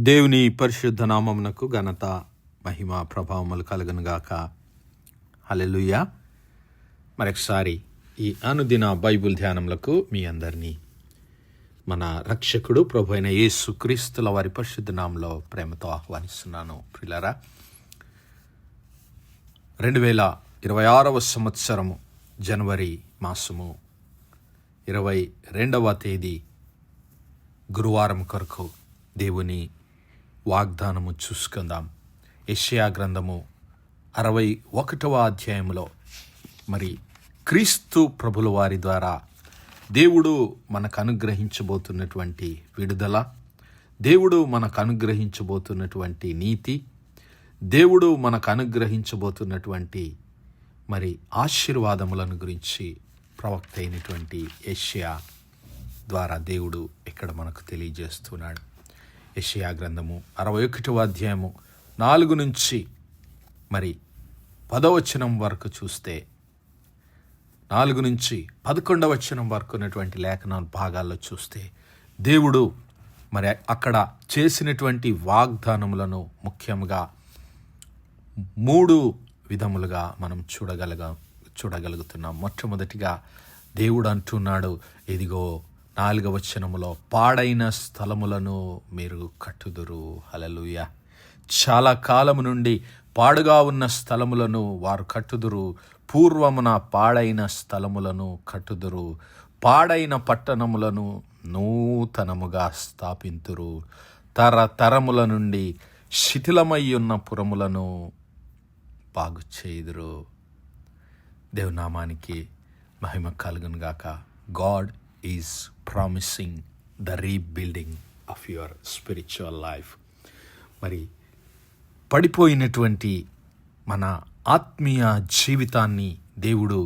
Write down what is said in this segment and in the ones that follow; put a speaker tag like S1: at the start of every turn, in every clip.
S1: దేవుని పరిశుద్ధ నామమునకు ఘనత మహిమ ప్రభావములు కలుగునుగాక. హల్లెలూయా. మరొకసారి ఈ అనుదిన బైబిల్ ధ్యానములకు మీ అందరినీ మన రక్షకుడు ప్రభు అయిన యేసు క్రీస్తుల వారి పరిశుద్ధ నామంలో ప్రేమతో ఆహ్వానిస్తున్నాను. ప్రియులారా, 2026 సంవత్సరము జనవరి మాసము 22వ తేదీ గురువారం కొరకు దేవుని వాగ్దానము చూసుకుందాం. యెషయా గ్రంథము 61వ అధ్యాయంలో మరి క్రీస్తు ప్రభుల వారి ద్వారా దేవుడు మనకు అనుగ్రహించబోతున్నటువంటి విడుదల, దేవుడు మనకు అనుగ్రహించబోతున్నటువంటి నీతి, దేవుడు మనకు అనుగ్రహించబోతున్నటువంటి మరి ఆశీర్వాదములను గురించి ప్రవక్త అయినటువంటి యెషయా ద్వారా దేవుడు ఇక్కడ మనకు తెలియజేస్తున్నాడు. యెషయా గ్రంథము 61వ అధ్యాయము 4 నుంచి మరి 10వ వచనం వరకు చూస్తే, 4 నుంచి 11వ వచనం వరకు ఉన్నటువంటి లేఖన భాగాల్లో చూస్తే దేవుడు మరి అక్కడ చేసినటువంటి వాగ్దానములను ముఖ్యంగా 3 విధములుగా మనం చూడగలుగుతున్నాం. మొట్టమొదటిగా దేవుడు అంటున్నాడు, ఇదిగో 4వ వచనములో, పాడైన స్థలములను మీరు కట్టుదురు. హల్లెలూయా. చాలా కాలము నుండి పాడుగా ఉన్న స్థలములను వారు కట్టుదురు, పూర్వమున పాడైన స్థలములను కట్టుదురు, పాడైన పట్టణములను నూతనముగా స్థాపింతురు, తరతరముల నుండి శిథిలమయ్యున్న పురములను బాగు చేయుదురు. దేవునామానికి మహిమ కలుగునుగాక. God is promising the rebuilding of your spiritual life. మరి పడిపోయినటువంటి మన ఆత్మీయ జీవితాన్ని దేవుడు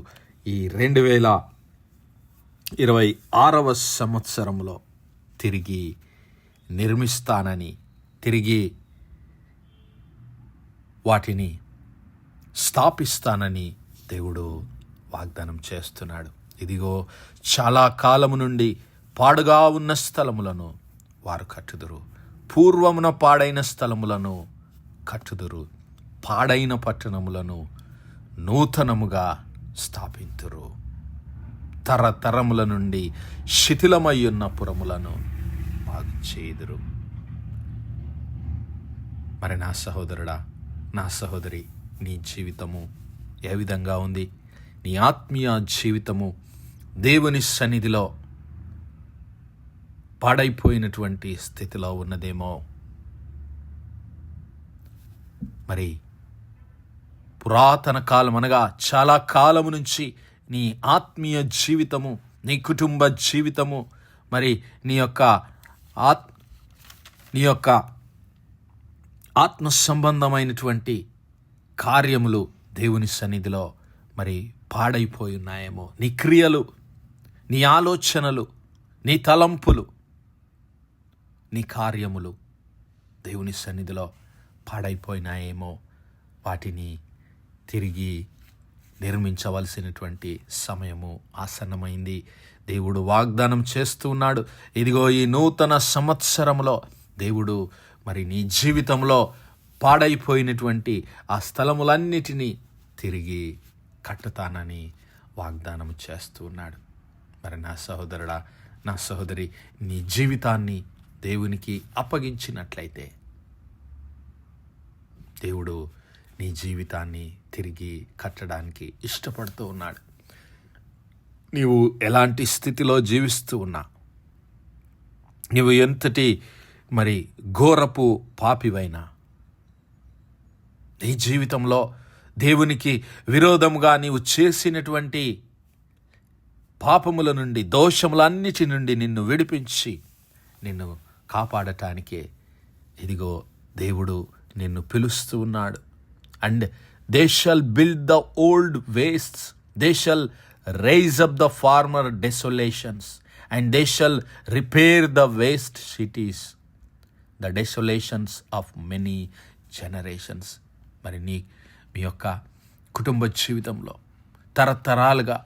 S1: ఈ 2026వ సంవత్సరంలో తిరిగి నిర్మిస్తానని, తిరిగి వాటిని స్థాపిస్తానని దేవుడు వాగ్దానం చేస్తున్నాడు. ఇదిగో చాలా కాలము నుండి పాడుగా ఉన్న స్థలములను వారు కట్టుదురు, పూర్వమున పాడైన స్థలములను కట్టుదురు, పాడైన పట్టణములను నూతనముగా స్థాపింతురు, తరతరముల నుండి శిథిలమయ్యున్న పురములను బాగు చేయుదురు. మరి నా సహోదరుడా, నా సహోదరి, నీ జీవితము ఏ విధంగా ఉంది? నీ ఆత్మీయ జీవితము దేవుని సన్నిధిలో పాడైపోయినటువంటి స్థితిలో ఉన్నదేమో. మరి పురాతన కాలం అనగా చాలా కాలము నుంచి నీ ఆత్మీయ జీవితము, నీ కుటుంబ జీవితము, మరి నీ యొక్క ఆత్మ సంబంధమైనటువంటి కార్యములు దేవుని సన్నిధిలో మరి పాడైపోయి ఉన్నాయేమో. నీ క్రియలు, నీ ఆలోచనలు, నీ తలంపులు, నీ కార్యములు దేవుని సన్నిధిలో పాడైపోయినాయేమో. వాటిని తిరిగి నిర్మించవలసినటువంటి సమయము ఆసన్నమైంది. దేవుడు వాగ్దానం చేస్తూ ఉన్నాడు, ఇదిగో ఈ నూతన సంవత్సరంలో దేవుడు మరి నీ జీవితంలో పాడైపోయినటువంటి ఆ స్థలములన్నిటినీ తిరిగి కట్టుతానని వాగ్దానం చేస్తూ ఉన్నాడు. మరి నా సహోదరుడా, నా సహోదరి, నీ జీవితాన్ని దేవునికి అప్పగించినట్లయితే దేవుడు నీ జీవితాన్ని తిరిగి కట్టడానికి ఇష్టపడుతూ ఉన్నాడు. నీవు ఎలాంటి స్థితిలో జీవిస్తూ ఉన్నా, నీవు ఎంతటి మరి ఘోరపు పాపివైనా, నీ జీవితంలో దేవునికి విరోధముగా నీవు చేసినటువంటి పాపముల నుండి, దోషములన్నిటి నుండి నిన్ను విడిపించి నిన్ను కాపాడటానికే ఇదిగో దేవుడు నిన్ను పిలుస్తూ ఉన్నాడు. And they shall build the old wastes, they shall raise up the former desolations, and they shall repair the waste cities, the desolations of many generations. మరి మీ యొక్క కుటుంబ జీవితంలో తరతరాలుగా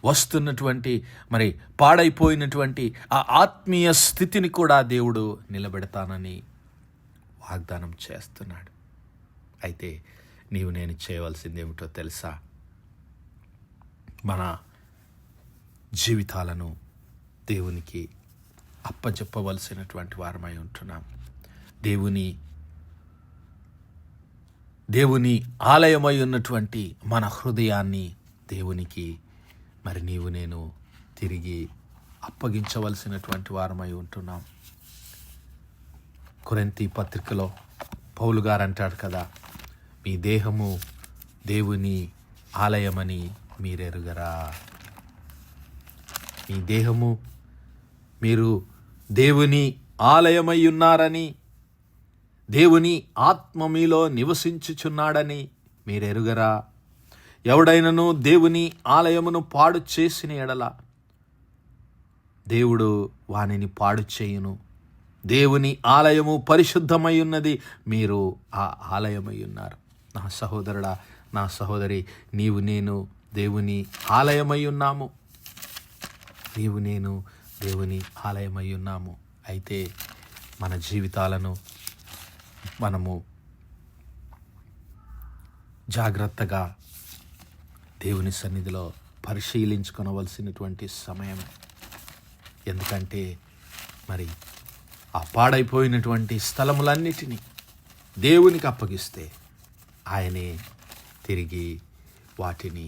S1: వస్తున్నటువంటి మరి పాడైపోయినటువంటి ఆ ఆత్మీయ స్థితిని కూడా దేవుడు నిలబెడతానని వాగ్దానం చేస్తున్నాడు. అయితే నీవు నేను చేయవలసింది ఏమిటో తెలుసా? మన జీవితాలను దేవునికి అప్పచెప్పవలసినటువంటి వారమై ఉంటున్నాం. దేవుని ఆలయమై ఉన్నటువంటి మన హృదయాన్ని దేవునికి మరి నీవు నేను తిరిగి అప్పగించవలసినటువంటి వారమై ఉంటున్నాం. కొరింథీ పత్రికలో పౌలు గారు అంటాడు కదా, మీ దేహము దేవుని ఆలయమని మీరెరుగరా. మీ దేహము మీరు దేవుని ఆలయమై ఉన్నారని, దేవుని ఆత్మ మీలో నివసించుచున్నాడని మీరెరుగరా. ఎవడైనను దేవుని ఆలయమును పాడు చేసిన ఎడల దేవుడు వానిని పాడు చేయును. దేవుని ఆలయము పరిశుద్ధమై ఉన్నది, మీరు ఆ ఆలయమై ఉన్నారు. నా సహోదరుడా, నా సహోదరి, నీవు నేను దేవుని ఆలయమై ఉన్నాము. నీవు నేను దేవుని ఆలయమై ఉన్నాము. అయితే మన జీవితాలను మనము జాగ్రత్తగా దేవుని సన్నిధిలో పరిశీలించుకొనవలసినటువంటి సమయం. ఎందుకంటే మరి ఆ పాడైపోయినటువంటి స్థలములన్నిటినీ దేవునికి అప్పగిస్తే ఆయనే తిరిగి వాటిని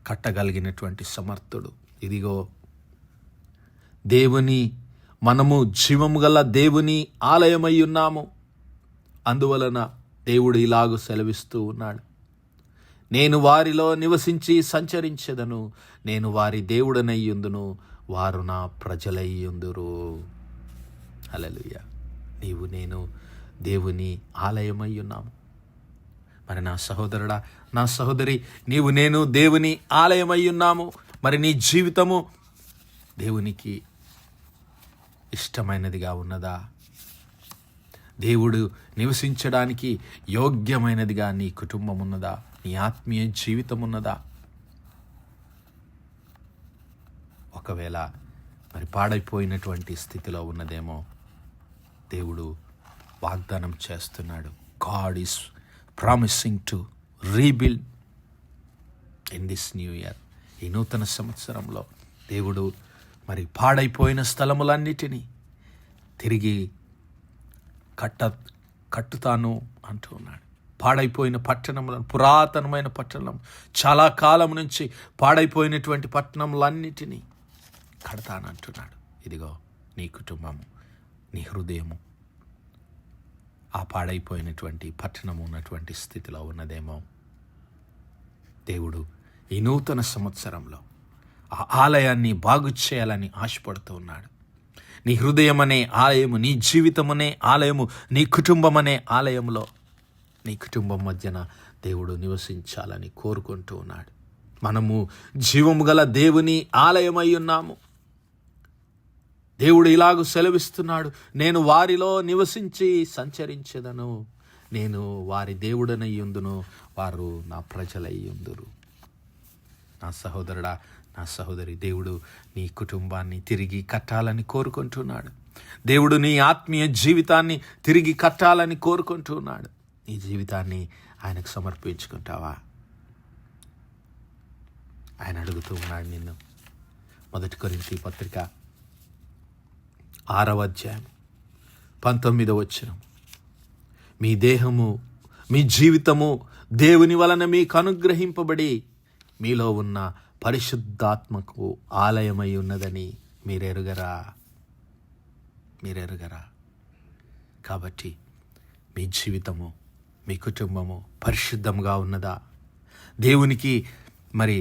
S1: కట్టగలిగినటువంటి సమర్థుడు. ఇదిగో మనము జీవము గల దేవుని ఆలయమై ఉన్నాము. అందువలన దేవుడు ఇలాగు సెలవిస్తూ ఉన్నాడు, నేను వారిలో నివసించి సంచరించెదను, నేను వారి దేవుడనయ్యుందును, వారు నా ప్రజలయ్యుందురు. హల్లెలూయా. నీవు నేను దేవుని ఆలయమై ఉన్నాము. మరి నా సహోదరుడా, నా సహోదరి, నీవు నేను దేవుని ఆలయమై ఉన్నాము. మరి నీ జీవితము దేవునికి ఇష్టమైనదిగా ఉన్నదా? దేవుడు నివసించడానికి యోగ్యమైనదిగా నీ కుటుంబం ఉన్నదా? నీ ఆత్మీయ జీవితం ఉన్నదా? ఒకవేళ మరి పాడైపోయినటువంటి స్థితిలో ఉన్నదేమో, దేవుడు వాగ్దానం చేస్తున్నాడు. God is promising to rebuild in this new year. ఈ నూతన సంవత్సరంలో దేవుడు మరి పాడైపోయిన స్థలములన్నిటినీ తిరిగి కట్టుతాను అంటూ ఉన్నాడు. పాడైపోయిన పట్టణములను, పురాతనమైన పట్టణం, చాలా కాలం నుంచి పాడైపోయినటువంటి పట్టణములన్నిటినీ కడతానంటున్నాడు. ఇదిగో నీ కుటుంబము, నీ హృదయము ఆ పాడైపోయినటువంటి పట్టణము ఉన్నటువంటి స్థితిలో ఉన్నదేమో. దేవుడు ఈ నూతన సంవత్సరంలో ఆ ఆలయాన్ని బాగు చేయాలని ఆశపడుతూ ఉన్నాడు. నీ హృదయం అనే ఆలయము, నీ జీవితం అనే ఆలయము, నీ కుటుంబం అనే ఆలయంలో, నీ కుటుంబం మధ్యన దేవుడు నివసించాలని కోరుకుంటూ ఉన్నాడు. మనము జీవము గల దేవుని ఆలయమై ఉన్నాము. దేవుడు ఇలాగూ సెలవిస్తున్నాడు, నేను వారిలో నివసించి సంచరించెదను, నేను వారి దేవుడనయ్యుందును, వారు నా ప్రజలయ్యుందురు. నా సహోదరుడా, నా సహోదరి, దేవుడు నీ కుటుంబాన్ని తిరిగి కట్టాలని కోరుకుంటున్నాడు. దేవుడు నీ ఆత్మీయ జీవితాన్ని తిరిగి కట్టాలని కోరుకుంటున్నాడు. నీ జీవితాన్ని ఆయనకు సమర్పించుకుంటావా? ఆయన అడుగుతూ ఉన్నాడు నిన్ను. 1 కొరింథీ పత్రిక 6వ అధ్యాయం 19వ వచనం, మీ దేహము, మీ జీవితము దేవుని వలన మీకు అనుగ్రహింపబడి మీలో ఉన్న పరిశుద్ధాత్మకు ఆలయమై ఉన్నదని మీరెరుగరా. కాబట్టి మీ జీవితము, మీ కుటుంబము పరిశుద్ధంగా ఉన్నదా? దేవునికి మరి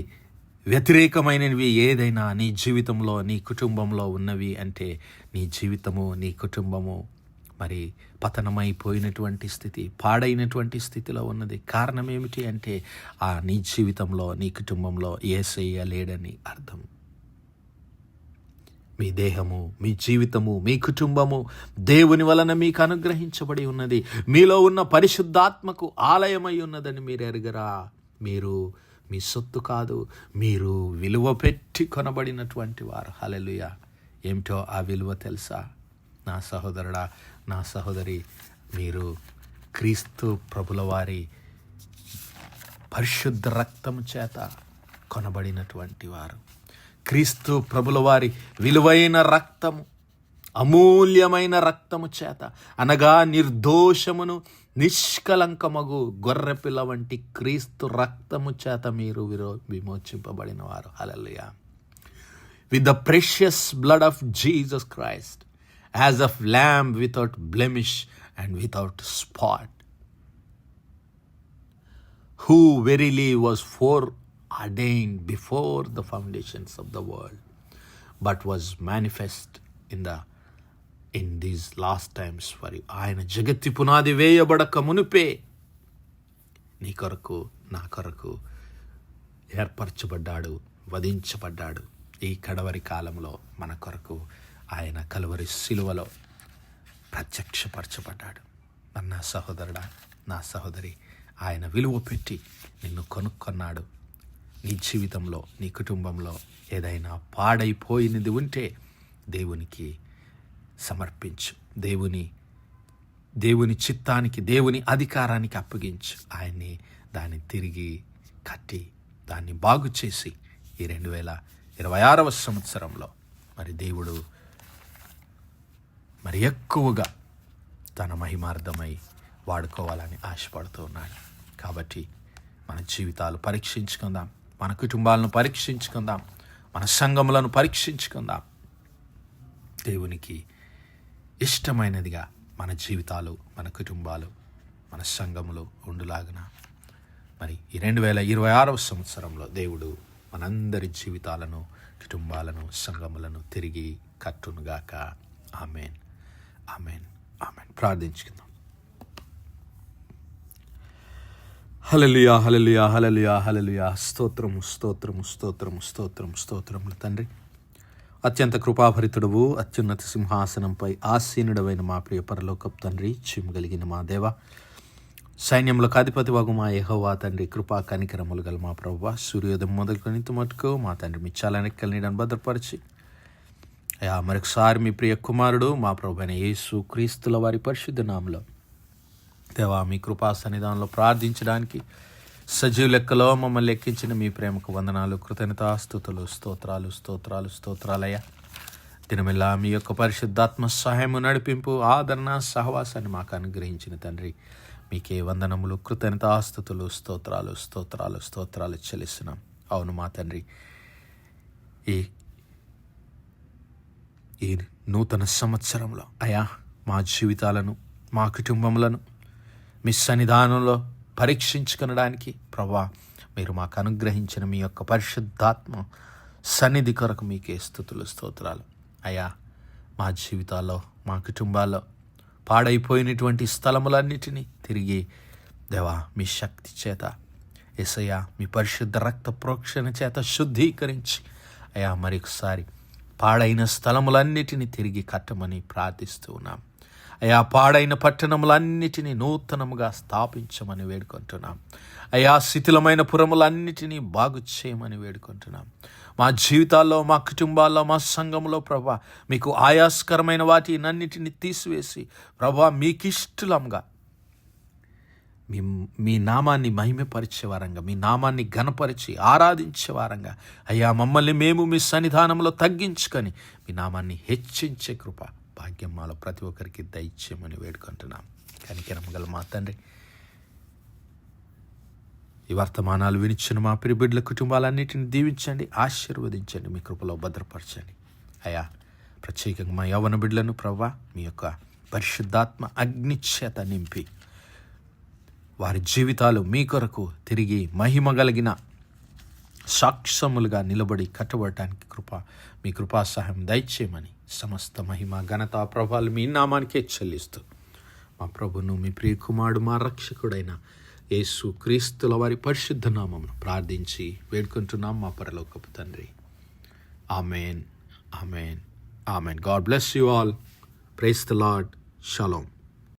S1: వ్యతిరేకమైనవి ఏదైనా నీ జీవితంలో, నీ కుటుంబంలో ఉన్నవి అంటే నీ జీవితము, నీ కుటుంబము మరి పతనమైపోయినటువంటి స్థితి, పాడైనటువంటి స్థితిలో ఉన్నది. కారణం ఏమిటి అంటే ఆ నీ జీవితంలో, నీ కుటుంబంలో యేసయ్య లేడని అర్థం. మీ దేహము, మీ జీవితము, మీ కుటుంబము దేవుని వలన మీకు అనుగ్రహించబడి ఉన్నది, మీలో ఉన్న పరిశుద్ధాత్మకు ఆలయమై ఉన్నదని మీరు ఎరుగరా. మీరు మీ సొత్తు కాదు, మీరు విలువ పెట్టి కొనబడినటువంటి వారు. హల్లెలూయా. ఏమిటో ఆ విలువ తెలుసా? నా సహోదరుడా, నా సహోదరి, మీరు క్రీస్తు ప్రభుల వారి పరిశుద్ధ రక్తము చేత కొనబడినటువంటి వారు. క్రీస్తు ప్రభుల వారి విలువైన రక్తము, అమూల్యమైన రక్తము చేత, అనగా నిర్దోషమును నిష్కలంకమగు గొర్రెపిల్ల వంటి క్రీస్తు రక్తము చేత మీరు విమోచింపబడిన వారు. హల్లెలూయా. With the precious blood of Jesus Christ, as of lamb without blemish and without spot, who verily was foreordained before the foundations of the world, but was manifest in these last times for you. ఆయన జగత్తి పునాది వేయబడక మునిపే నీ కొరకు నా కొరకు ఏర్పరచబడ్డాడు, వధించబడ్డాడు. ఈ కడవరి కాలంలో మన కొరకు ఆయన కలువరి శిలువలో ప్రత్యక్షపరచబడ్డాడు. నా సహోదరుడా, నా సహోదరి, ఆయన విలువ పెట్టి నిన్ను కొనుక్కున్నాడు. నీ జీవితంలో, నీ కుటుంబంలో ఏదైనా పాడైపోయినది ఉంటే దేవునికి సమర్పించు. దేవుని చిత్తానికి, దేవుని అధికారానికి అప్పగించు. ఆయన్ని దాన్ని తిరిగి కట్టి దాన్ని బాగు చేసి ఈ 2026వ సంవత్సరంలో మరి దేవుడు మరి ఎక్కువగా తన మహిమార్థమై వాడుకోవాలని ఆశపడుతూ ఉన్నాడు. కాబట్టి మన జీవితాలు పరీక్షించుకుందాం, మన కుటుంబాలను పరీక్షించుకుందాం, మన సంఘములను పరీక్షించుకుందాం. దేవునికి ఇష్టమైనదిగా మన జీవితాలు, మన కుటుంబాలు, మన సంఘములు ఉండులాగున మరి ఈ 2026వ సంవత్సరంలో దేవుడు మనందరి జీవితాలను, కుటుంబాలను, సంఘములను తిరిగి కట్టునుగాక. ఆమేన్, ఆమేన్, ఆమేన్. ప్రార్థించుకుందాం. హల్లెలూయా, హల్లెలూయా, హల్లెలూయా, హల్లెలూయా. స్తోత్రము, స్తోత్రము, స్తోత్రము, స్తోత్రము, స్తోత్రములు తండ్రి. అత్యంత కృపాభరితుడవు, అత్యున్నత సింహాసనంపై ఆసీనుడవైన మా ప్రియ పరలోకపు తండ్రి, చిమ్మగలిగిన మా దేవ, సైన్యములకు అధిపతి వగు మా యెహోవా తండ్రి, కృపా కనికరములు గల మా ప్రభువా, సూర్యోదయం మొదలుకొని మటుకు మా తండ్రి మీ చాలనెక్కల నీడను భద్రపరిచి అయా మరొకసారి మీ ప్రియ కుమారుడు మా ప్రభు అయిన యేసు క్రీస్తుల వారి పరిశుద్ధ నామములో దేవా మీ కృపా సన్నిధానంలో ప్రార్థించడానికి సజీవ లెక్కలో మమ్మల్ని లెక్కించిన మీ ప్రేమకు వందనాలు, కృతజ్ఞతాస్తుతులు, స్తోత్రాలు, స్తోత్రాలు, స్తోత్రాలయ్యా. దినమెల్లా మీ యొక్క పరిశుద్ధాత్మ సహాయము, నడిపింపు, ఆదరణ, సహవాసాన్ని మాకు అనుగ్రహించిన తండ్రి, మీకే వందనములు, కృతజ్ఞతాస్తుతులు, స్తోత్రాలు, స్తోత్రాలు, స్తోత్రాలు చెల్లిస్తున్నాం. అవును మా తండ్రి, ఈ నూతన సంవత్సరంలో అయా మా జీవితాలను, మా కుటుంబములను మీ సన్నిధానంలో పరీక్షించుకొనడానికి ప్రభా మీరు మాకు అనుగ్రహించిన మీ యొక్క పరిశుద్ధాత్మ సన్నిధి కొరకు మీకే స్తుతులు, స్తోత్రాలు. అయా మా జీవితాల్లో, మా కుటుంబాల్లో పాడైపోయినటువంటి స్థలములన్నిటినీ తిరిగి దేవా మీ శక్తి చేత, యేసయ్యా మీ పరిశుద్ధ రక్త ప్రోక్షణ చేత శుద్ధీకరించి అయా మరొకసారి పాడైన స్థలములన్నిటినీ తిరిగి కట్టమని ప్రార్థిస్తూ ఉన్నాం. అయా పాడైన పట్టణములన్నిటినీ నూతనముగా స్థాపించమని వేడుకుంటున్నాం. అయా శిథిలమైన పురములన్నిటినీ బాగు చేయమని వేడుకుంటున్నాం. మా జీవితాల్లో, మా కుటుంబాల్లో, మా సంఘంలో ప్రభా మీకు ఆయాస్కరమైన వాటినన్నిటిని తీసివేసి ప్రభా మీకిష్టలంగా మీ నామాన్ని మహిమపరిచే వారంగా, మీ నామాన్ని ఘనపరిచి ఆరాధించే వారంగా అయ్యా మమ్మల్ని మేము మీ సన్నిధానంలో తగ్గించుకొని మీ నామాన్ని హెచ్చించే కృప భాగ్యం మాలో ప్రతి ఒక్కరికి దయచేయమని వేడుకుంటున్నాం. కనికరం గల మా తండ్రి, ఈ వర్తమానాలు వినిచిన మా ప్రియబిడ్డల కుటుంబాలన్నిటిని దీవించండి, ఆశీర్వదించండి, మీ కృపలో భద్రపరచండి. అయ్యా ప్రత్యేకంగా మా యవ్వన బిడ్డలను ప్రభా మీ యొక్క పరిశుద్ధాత్మ అగ్నిచేత నింపి వారి జీవితాలు మీ కొరకు తిరిగి మహిమ కలిగిన సాక్ష్యములుగా నిలబడి కట్టబడటానికి మీ కృపా సహాయం దయచేయమని సమస్త మహిమ, ఘనత, ప్రభావాలు మీ నామానికే చెల్లిస్తూ మా ప్రభును, మీ ప్రియ కుమారుడు, మా రక్షకుడైన యేసు క్రీస్తుల వారి పరిశుద్ధ నామమును ప్రార్థించి వేడుకుంటున్నాం మా పరలోకపు తండ్రి. Amen, amen, amen. God bless you all. Praise the Lord. Shalom.